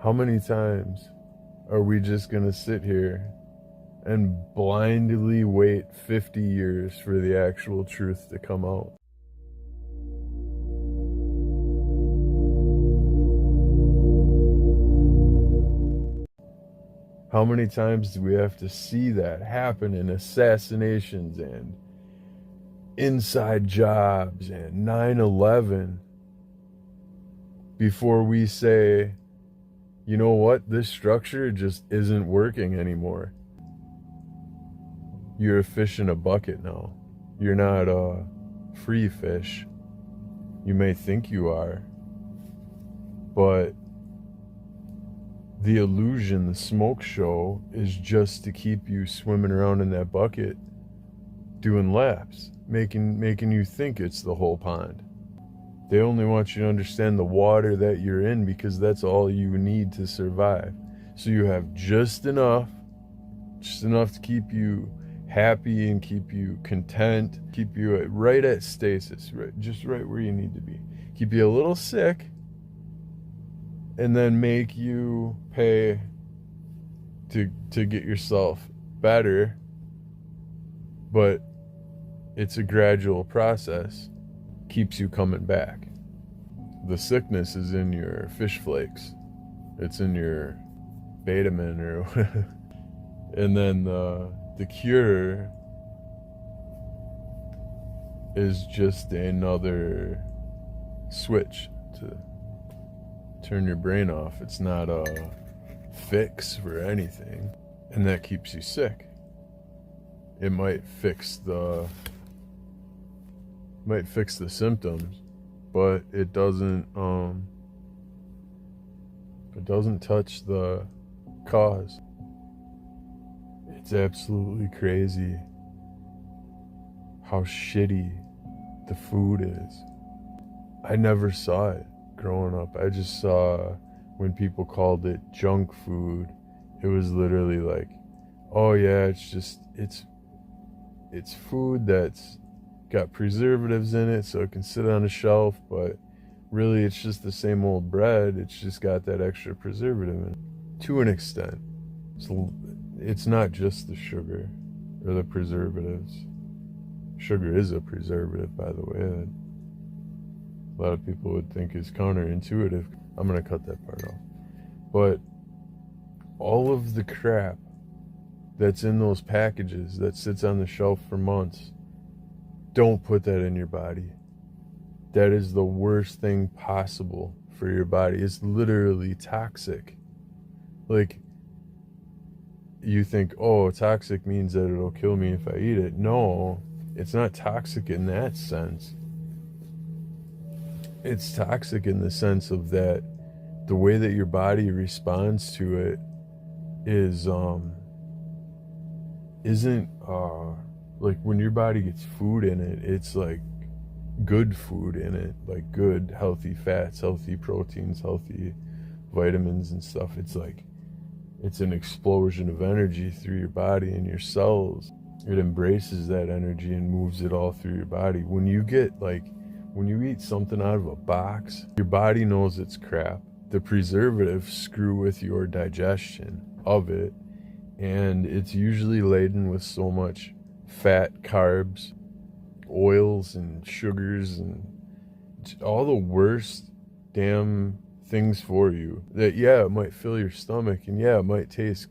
How many times are we just going to sit here and blindly wait 50 years for the actual truth to come out? How many times do we have to see that happen in assassinations and inside jobs and 9/11 before we say, you know what, this structure just isn't working anymore? You're a fish in a bucket now. You're not a free fish. You may think you are, but the illusion, the smoke show, is just to keep you swimming around in that bucket doing laps, making you think it's the whole pond. They only want you to understand the water that you're in because that's all you need to survive. So you have just enough to keep you happy and keep you content, keep you right at stasis, just right where you need to be. Keep you a little sick, and then make you pay to get yourself better. But it's a gradual process. Keeps you coming back. The sickness is in your fish flakes. It's in your Betamin or and then the cure is just another switch to turn your brain off. It's not a fix for anything, and that keeps you sick. It might fix the symptoms, but it doesn't touch the cause. It's absolutely crazy how shitty the food is. I never saw it growing up. I just saw when people called it junk food, it was literally like, oh yeah, it's food that's got preservatives in it so it can sit on a shelf, but really it's just the same old bread. It's just got that extra preservative in it to an extent. So it's not just the sugar or the preservatives. Sugar is a preservative, by the way, that a lot of people would think is counterintuitive. I'm going to cut that part off. But all of the crap that's in those packages that sits on the shelf for months, don't put that in your body. That is the worst thing possible for your body. It's literally toxic. Like, you think, oh, toxic means that it'll kill me if I eat it. No, it's not toxic in that sense. It's toxic in the sense of that the way that your body responds to it isn't like when your body gets food in it, it's like good food in it, like good healthy fats, healthy proteins, healthy vitamins and stuff. It's like it's an explosion of energy through your body and your cells. It embraces that energy and moves it all through your body. When you eat something out of a box, your body knows it's crap. The preservatives screw with your digestion of it, and it's usually laden with so much fat, carbs, oils, and sugars, and all the worst damn things for you. That, yeah, it might fill your stomach, and yeah, it might taste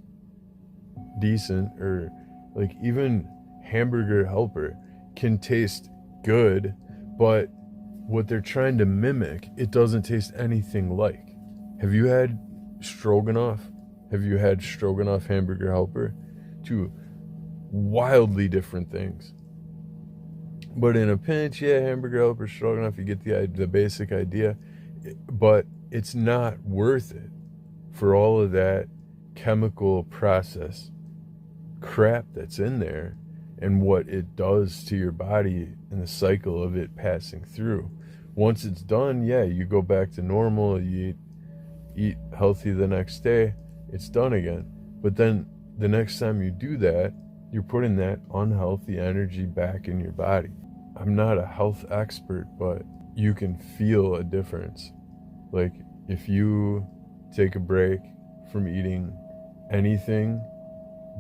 decent, or like even hamburger helper can taste good, but what they're trying to mimic, it doesn't taste anything like. Have you had stroganoff? Have you had stroganoff hamburger helper? Two wildly different things. But in a pinch, yeah, hamburger helper, stroganoff, you get the basic idea. But it's not worth it for all of that chemical process crap that's in there and what it does to your body and the cycle of it passing through. Once it's done, yeah, you go back to normal, you eat healthy the next day, it's done again. But then the next time you do that, you're putting that unhealthy energy back in your body. I'm not a health expert, but you can feel a difference. Like if you take a break from eating anything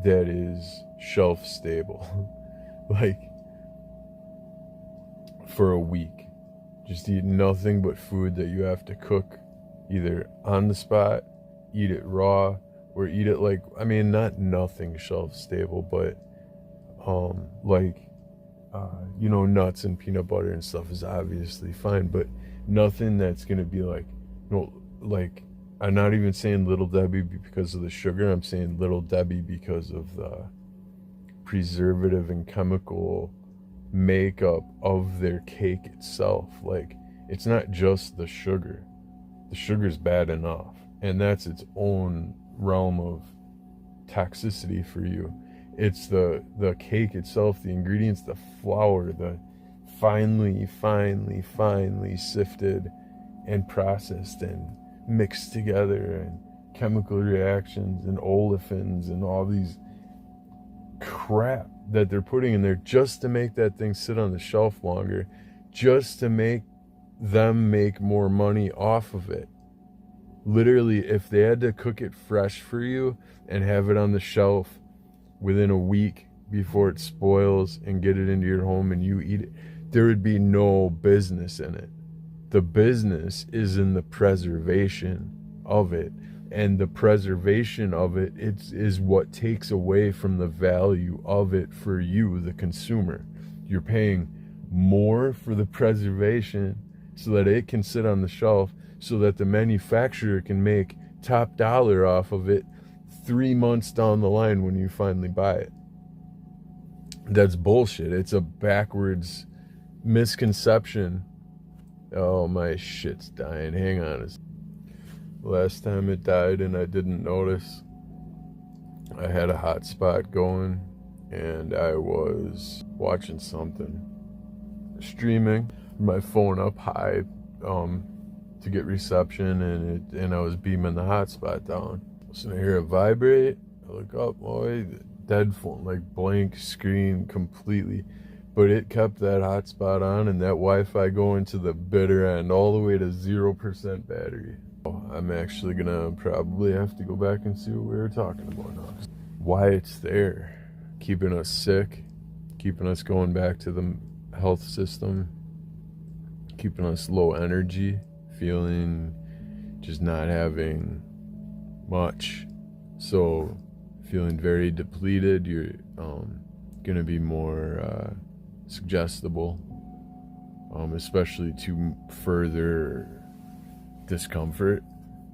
that is shelf stable. Like, for a week. Just eat nothing but food that you have to cook either on the spot, eat it raw, or eat it like, I mean, not nothing shelf stable, but nuts and peanut butter and stuff is obviously fine, but nothing that's gonna be like, I'm not even saying Little Debbie because of the sugar. I'm saying Little Debbie because of the preservative and chemical makeup of their cake itself. Like, it's not just the sugar. The sugar's bad enough, and that's its own realm of toxicity for you. It's the cake itself, the ingredients, the flour, the finely sifted and processed and mixed together, and chemical reactions and olefins and all these crap that they're putting in there just to make that thing sit on the shelf longer, just to make them make more money off of it. Literally, if they had to cook it fresh for you and have it on the shelf within a week before it spoils and get it into your home and you eat it, there would be no business in it. The business is in the preservation of it, and the preservation of it is what takes away from the value of it for you, the consumer. You're paying more for the preservation so that it can sit on the shelf, so that the manufacturer can make top dollar off of it 3 months down the line when you finally buy it. That's bullshit. It's a backwards misconception. Oh, my shit's dying. Hang on. Last time it died and I didn't notice, I had a hotspot going and I was watching something, streaming, my phone up high to get reception, and I was beaming the hotspot down. So I hear it vibrate. I look up, dead phone, like blank screen completely. But it kept that hotspot on and that Wi-Fi going to the bitter end, all the way to 0% battery. I'm actually gonna probably have to go back and see what we were talking about now. Why it's there, keeping us sick, keeping us going back to the health system, keeping us low energy, feeling just not having much. So feeling very depleted, you're gonna be more suggestible, especially to further discomfort.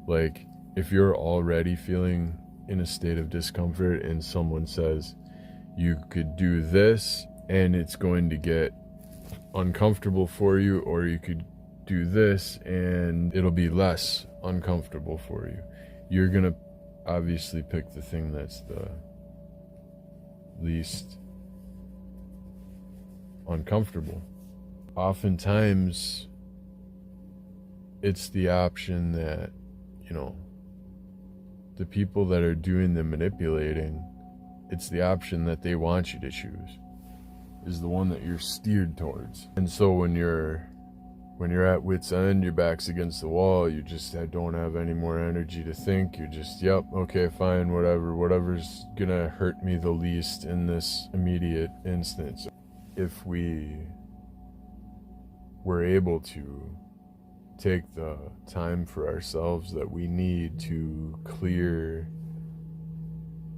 Like, if you're already feeling in a state of discomfort and someone says you could do this and it's going to get uncomfortable for you, or you could do this and it'll be less uncomfortable for you, you're gonna obviously pick the thing that's the least uncomfortable. Oftentimes it's the option that, the people that are doing the manipulating, it's the option that they want you to choose, is the one that you're steered towards. And so when you're at wit's end, your back's against the wall, you just don't have any more energy to think. You're just, yep, okay, fine, whatever's gonna hurt me the least in this immediate instance. If we were able to take the time for ourselves that we need to clear,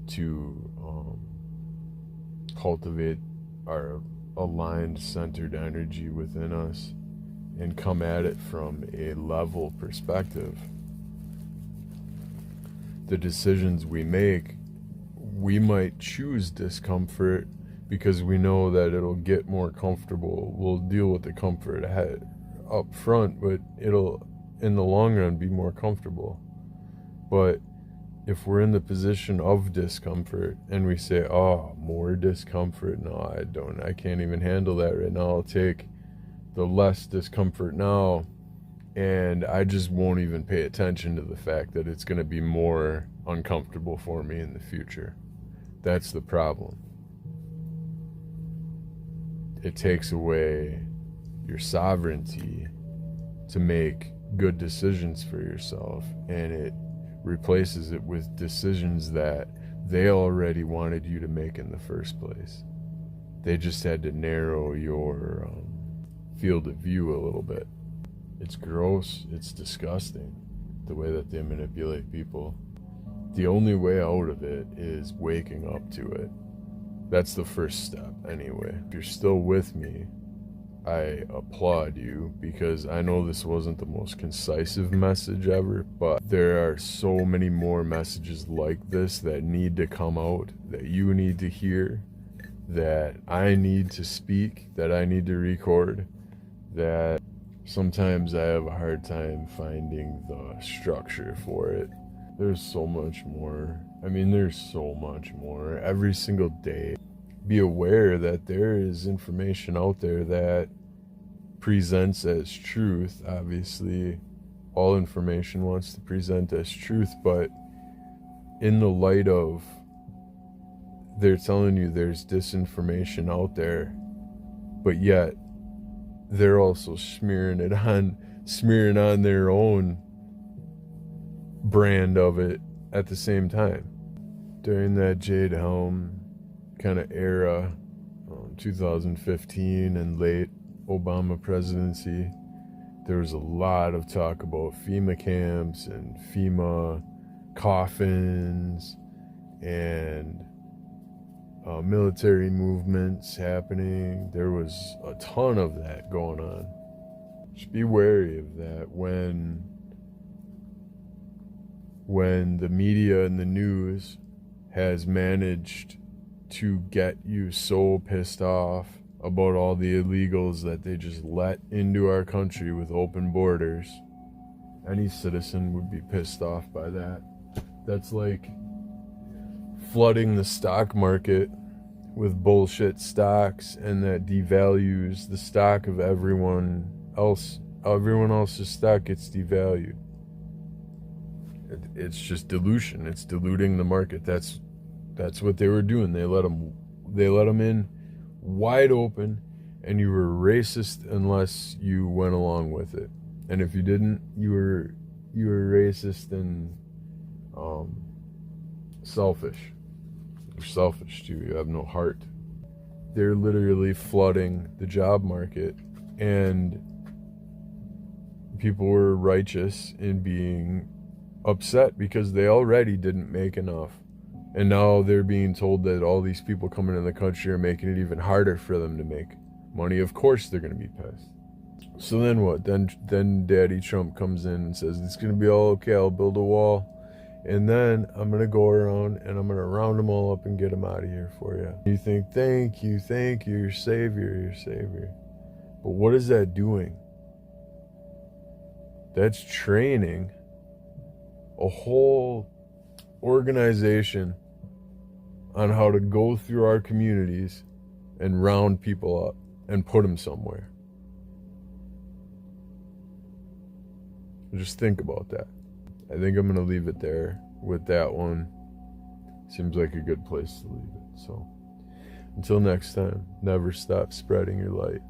to cultivate our aligned, centered energy within us and come at it from a level perspective, the decisions we make, we might choose discomfort because we know that it'll get more comfortable. We'll deal with the comfort ahead up front, but it'll in the long run be more comfortable. But if we're in the position of discomfort and we say, oh, more discomfort, no, I can't even handle that right now, I'll take the less discomfort now, and I just won't even pay attention to the fact that it's going to be more uncomfortable for me in the future. That's the problem. It takes away your sovereignty to make good decisions for yourself, and it replaces it with decisions that they already wanted you to make in the first place. They just had to narrow your field of view a little bit. It's gross, it's disgusting, the way that they manipulate people. The only way out of it is waking up to it. That's the first step anyway. If you're still with me, I applaud you, because I know this wasn't the most concise message ever, but there are so many more messages like this that need to come out, that you need to hear, that I need to speak, that I need to record, that sometimes I have a hard time finding the structure for it. There's so much more. I mean, there's so much more every single day. Be aware that there is information out there that presents as truth. Obviously, all information wants to present as truth, but in the light of they're telling you there's disinformation out there, but yet they're also smearing on their own brand of it at the same time. During that Jade Helm kind of era, 2015 and late Obama presidency, there was a lot of talk about FEMA camps and FEMA coffins and military movements happening. There was a ton of that going on. Just be wary of that when the media and the news has managed to get you so pissed off about all the illegals that they just let into our country with open borders. Any citizen would be pissed off by that. That's like flooding the stock market with bullshit stocks, and that devalues the stock of everyone else. Everyone else's stock gets devalued. It's just dilution. It's diluting the market. That's what they were doing. They let them in wide open, and you were racist unless you went along with it. And if you didn't, you were racist and selfish. You're selfish too. You have no heart. They're literally flooding the job market, and people were righteous in being upset because they already didn't make enough. And now they're being told that all these people coming in the country are making it even harder for them to make money. Of course they're going to be pissed. So then what? Then Daddy Trump comes in and says, it's going to be all okay, I'll build a wall. And then I'm going to go around and I'm going to round them all up and get them out of here for you. You think, thank you, your savior. But what is that doing? That's training a whole organization on how to go through our communities and round people up and put them somewhere. Just think about that. I think I'm going to leave it there with that one. Seems like a good place to leave it. So until next time, never stop spreading your light.